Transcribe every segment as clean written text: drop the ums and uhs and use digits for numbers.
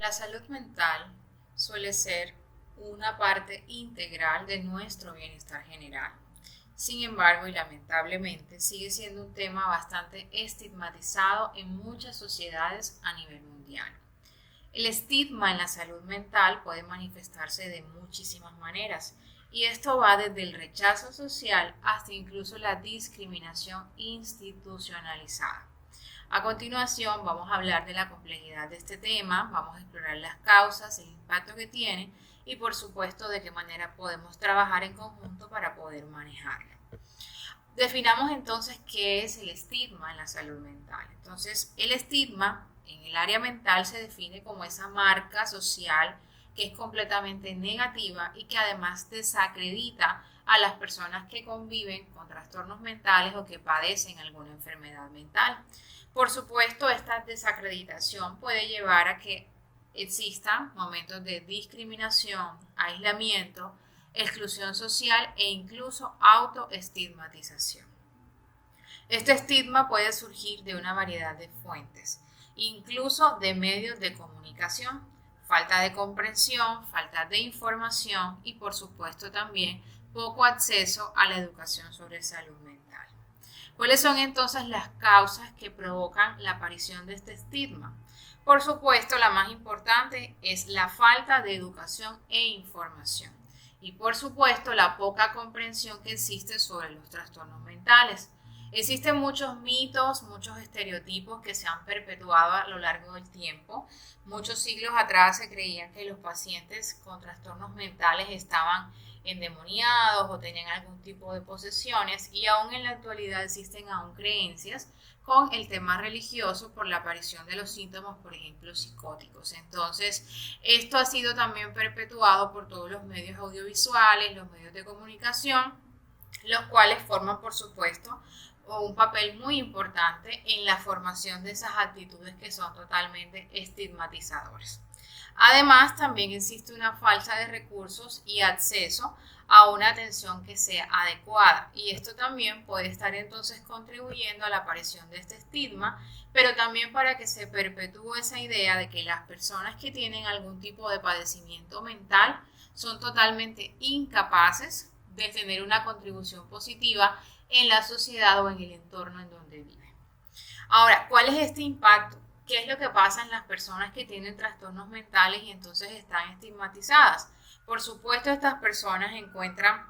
La salud mental suele ser una parte integral de nuestro bienestar general. Sin embargo, y lamentablemente, sigue siendo un tema bastante estigmatizado en muchas sociedades a nivel mundial. El estigma en la salud mental puede manifestarse de muchísimas maneras y esto va desde el rechazo social hasta incluso la discriminación institucionalizada. A continuación vamos a hablar de la complejidad de este tema, vamos a explorar las causas, el impacto que tiene y por supuesto de qué manera podemos trabajar en conjunto para poder manejarlo. Definamos entonces qué es el estigma en la salud mental. Entonces, el estigma en el área mental se define como esa marca social que es completamente negativa y que además desacredita a las personas que conviven con trastornos mentales o que padecen alguna enfermedad mental. Por supuesto, esta desacreditación puede llevar a que existan momentos de discriminación, aislamiento, exclusión social e incluso autoestigmatización. Este estigma puede surgir de una variedad de fuentes, incluso de medios de comunicación, falta de comprensión, falta de información y por supuesto también poco acceso a la educación sobre salud mental. ¿Cuáles son entonces las causas que provocan la aparición de este estigma? Por supuesto, la más importante es la falta de educación e información. Y por supuesto, la poca comprensión que existe sobre los trastornos mentales. Existen muchos mitos, muchos estereotipos que se han perpetuado a lo largo del tiempo. Muchos siglos atrás se creían que los pacientes con trastornos mentales estaban endemoniados o tenían algún tipo de posesiones y aún en la actualidad existen aún creencias con el tema religioso por la aparición de los síntomas, por ejemplo, psicóticos. Entonces, esto ha sido también perpetuado por todos los medios audiovisuales, los medios de comunicación, los cuales forman, por supuesto, un papel muy importante en la formación de esas actitudes que son totalmente estigmatizadoras. Además, también existe una falta de recursos y acceso a una atención que sea adecuada y esto también puede estar entonces contribuyendo a la aparición de este estigma, pero también para que se perpetúe esa idea de que las personas que tienen algún tipo de padecimiento mental son totalmente incapaces de tener una contribución positiva en la sociedad o en el entorno en donde viven. Ahora, ¿cuál es este impacto? ¿Qué es lo que pasa en las personas que tienen trastornos mentales y entonces están estigmatizadas? Por supuesto, estas personas encuentran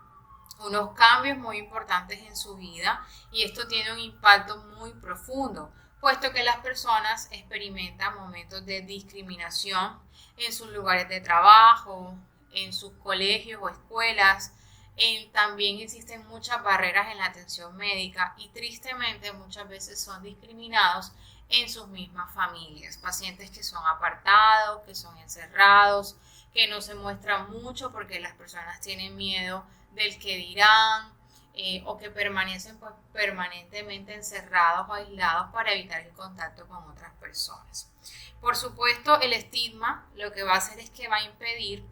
unos cambios muy importantes en su vida y esto tiene un impacto muy profundo, puesto que las personas experimentan momentos de discriminación en sus lugares de trabajo, en sus colegios o escuelas. También existen muchas barreras en la atención médica y tristemente muchas veces son discriminados en sus mismas familias. Pacientes que son apartados, que son encerrados, que no se muestran mucho porque las personas tienen miedo del que dirán o que permanecen pues, permanentemente encerrados o aislados para evitar el contacto con otras personas. Por supuesto, el estigma lo que va a hacer es que va a impedir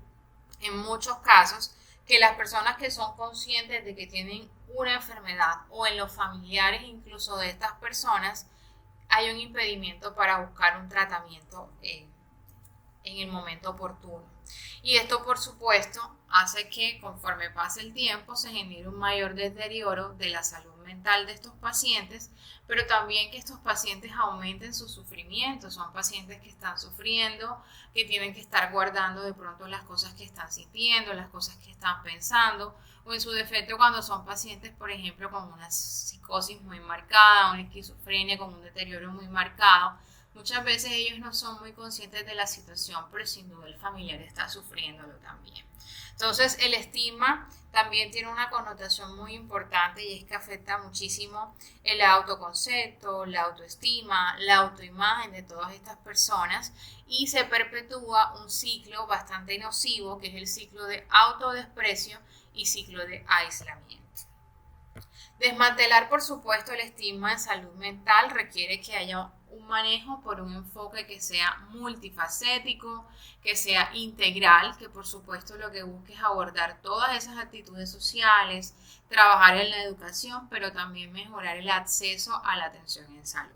en muchos casos que las personas que son conscientes de que tienen una enfermedad o en los familiares incluso de estas personas hay un impedimento para buscar un tratamiento en el momento oportuno. Y esto, por supuesto, hace que conforme pase el tiempo se genere un mayor deterioro de la salud mental de estos pacientes, pero también que estos pacientes aumenten su sufrimiento. Son pacientes que están sufriendo, que tienen que estar guardando de pronto las cosas que están sintiendo, las cosas que están pensando, o en su defecto cuando son pacientes, por ejemplo, con una psicosis muy marcada, una esquizofrenia con un deterioro muy marcado. Muchas veces ellos no son muy conscientes de la situación, pero sin duda el familiar está sufriéndolo también. Entonces, el estigma también tiene una connotación muy importante y es que afecta muchísimo el autoconcepto, la autoestima, la autoimagen de todas estas personas y se perpetúa un ciclo bastante nocivo que es el ciclo de autodesprecio y ciclo de aislamiento. Desmantelar, por supuesto, el estigma en salud mental requiere que haya un manejo por un enfoque que sea multifacético, que sea integral, que por supuesto lo que busque es abordar todas esas actitudes sociales, trabajar en la educación, pero también mejorar el acceso a la atención en salud.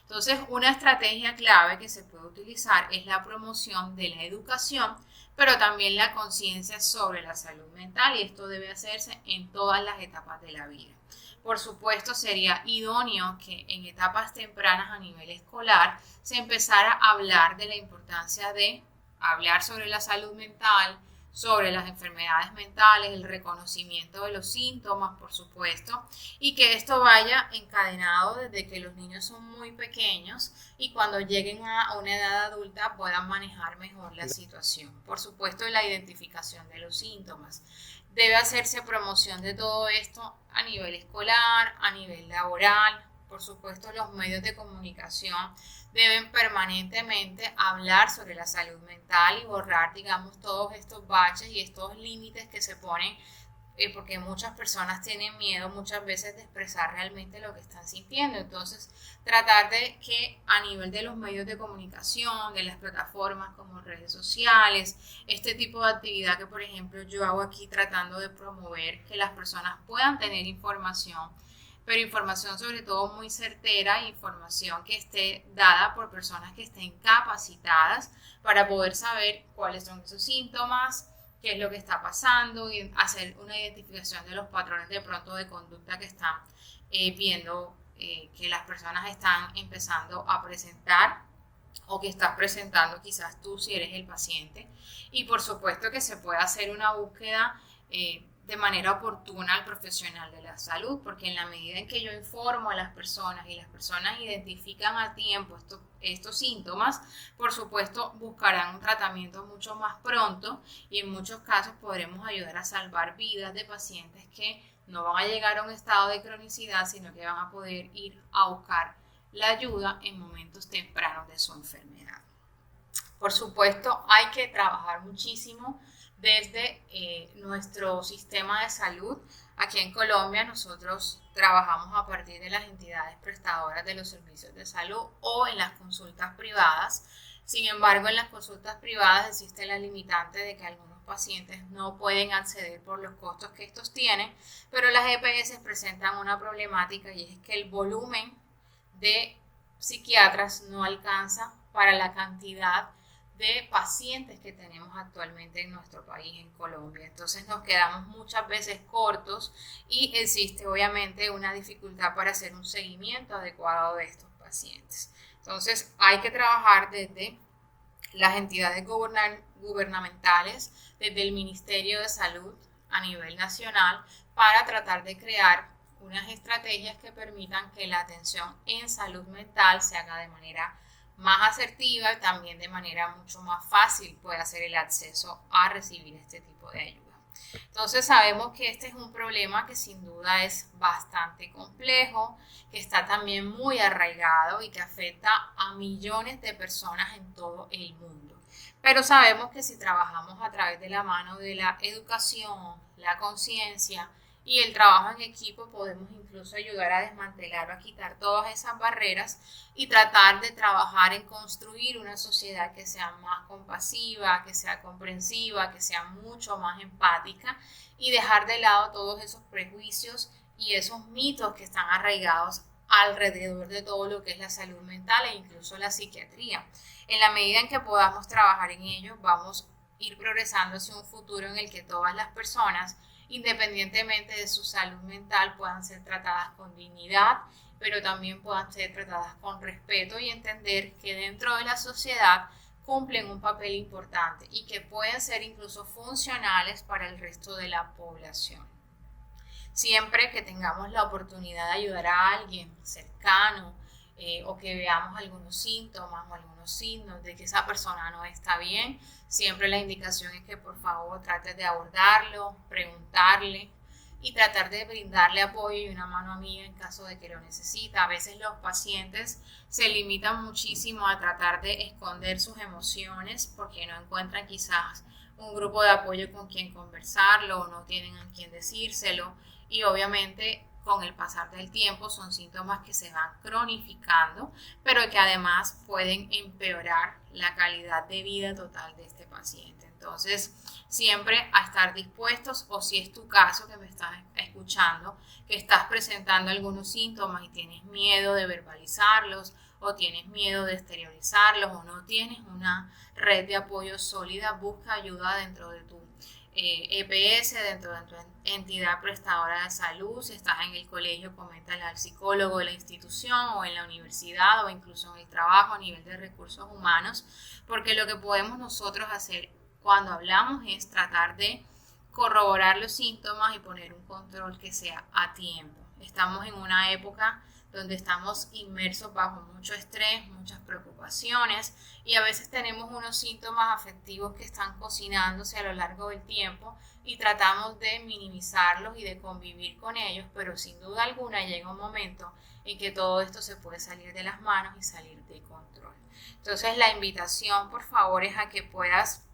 Entonces, una estrategia clave que se puede utilizar es la promoción de la educación, pero también la conciencia sobre la salud mental, y esto debe hacerse en todas las etapas de la vida. Por supuesto, sería idóneo que en etapas tempranas a nivel escolar se empezara a hablar de la importancia de hablar sobre la salud mental, sobre las enfermedades mentales, el reconocimiento de los síntomas, por supuesto, y que esto vaya encadenado desde que los niños son muy pequeños y cuando lleguen a una edad adulta puedan manejar mejor la situación. Por supuesto, la identificación de los síntomas. Debe hacerse promoción de todo esto a nivel escolar, a nivel laboral. Por supuesto, los medios de comunicación deben permanentemente hablar sobre la salud mental y borrar, digamos, todos estos baches y estos límites que se ponen, porque muchas personas tienen miedo muchas veces de expresar realmente lo que están sintiendo. Entonces, tratar de que a nivel de los medios de comunicación, de las plataformas como redes sociales, este tipo de actividad que, por ejemplo, yo hago aquí tratando de promover que las personas puedan tener información, pero información sobre todo muy certera, información que esté dada por personas que estén capacitadas para poder saber cuáles son esos síntomas, qué es lo que está pasando y hacer una identificación de los patrones de pronto de conducta que están viendo que las personas están empezando a presentar o que estás presentando quizás tú si eres el paciente. Y por supuesto que se puede hacer una búsqueda de manera oportuna al profesional de la salud, porque en la medida en que yo informo a las personas y las personas identifican a tiempo estos síntomas, por supuesto buscarán un tratamiento mucho más pronto y en muchos casos podremos ayudar a salvar vidas de pacientes que no van a llegar a un estado de cronicidad, sino que van a poder ir a buscar la ayuda en momentos tempranos de su enfermedad. Por supuesto, hay que trabajar muchísimo desde nuestro sistema de salud. Aquí en Colombia nosotros trabajamos a partir de las entidades prestadoras de los servicios de salud o en las consultas privadas. Sin embargo, en las consultas privadas existe la limitante de que algunos pacientes no pueden acceder por los costos que estos tienen, pero las EPS presentan una problemática y es que el volumen de psiquiatras no alcanza para la cantidad de pacientes que tenemos actualmente en nuestro país, en Colombia. Entonces nos quedamos muchas veces cortos y existe obviamente una dificultad para hacer un seguimiento adecuado de estos pacientes. Entonces hay que trabajar desde las entidades gubernamentales, desde el Ministerio de Salud a nivel nacional, para tratar de crear unas estrategias que permitan que la atención en salud mental se haga de manera más asertiva y también de manera mucho más fácil puede hacer el acceso a recibir este tipo de ayuda. Entonces sabemos que este es un problema que sin duda es bastante complejo, que está también muy arraigado y que afecta a millones de personas en todo el mundo. Pero sabemos que si trabajamos a través de la mano de la educación, la conciencia y el trabajo en equipo, podemos incluso ayudar a desmantelar o a quitar todas esas barreras y tratar de trabajar en construir una sociedad que sea más compasiva, que sea comprensiva, que sea mucho más empática y dejar de lado todos esos prejuicios y esos mitos que están arraigados alrededor de todo lo que es la salud mental e incluso la psiquiatría. En la medida en que podamos trabajar en ello, vamos a ir progresando hacia un futuro en el que todas las personas, independientemente de su salud mental, puedan ser tratadas con dignidad, pero también puedan ser tratadas con respeto y entender que dentro de la sociedad cumplen un papel importante y que pueden ser incluso funcionales para el resto de la población. Siempre que tengamos la oportunidad de ayudar a alguien cercano o que veamos algunos síntomas o algunos signos de que esa persona no está bien, siempre la indicación es que por favor trates de abordarlo, preguntarle y tratar de brindarle apoyo y una mano amiga en caso de que lo necesita. A veces los pacientes se limitan muchísimo a tratar de esconder sus emociones porque no encuentran quizás un grupo de apoyo con quien conversarlo o no tienen a quien decírselo y obviamente con el pasar del tiempo son síntomas que se van cronificando, pero que además pueden empeorar la calidad de vida total de este paciente. Entonces, siempre a estar dispuestos, o si es tu caso que me estás escuchando, que estás presentando algunos síntomas y tienes miedo de verbalizarlos o tienes miedo de exteriorizarlos o no tienes una red de apoyo sólida, busca ayuda dentro de tu EPS, dentro de tu entidad prestadora de salud. Si estás en el colegio, coméntale al psicólogo de la institución o en la universidad o incluso en el trabajo a nivel de recursos humanos, porque lo que podemos nosotros hacer cuando hablamos es tratar de corroborar los síntomas y poner un control que sea a tiempo. Estamos en una época donde estamos inmersos bajo mucho estrés, muchas preocupaciones y a veces tenemos unos síntomas afectivos que están cocinándose a lo largo del tiempo y tratamos de minimizarlos y de convivir con ellos, pero sin duda alguna llega un momento en que todo esto se puede salir de las manos y salir de control. Entonces la invitación, por favor, es a que puedas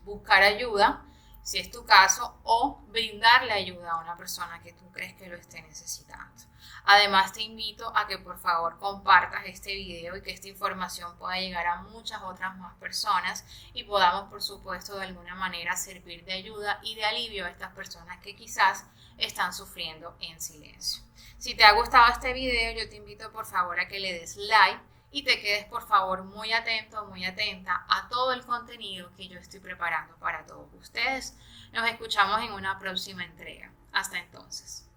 buscar ayuda, si es tu caso, o brindarle ayuda a una persona que tú crees que lo esté necesitando. Además, te invito a que por favor compartas este video y que esta información pueda llegar a muchas otras más personas y podamos, por supuesto, de alguna manera servir de ayuda y de alivio a estas personas que quizás están sufriendo en silencio. Si te ha gustado este video, yo te invito por favor a que le des like y te quedes por favor muy atento, muy atenta a todo el contenido que yo estoy preparando para todos ustedes. Nos escuchamos en una próxima entrega. Hasta entonces.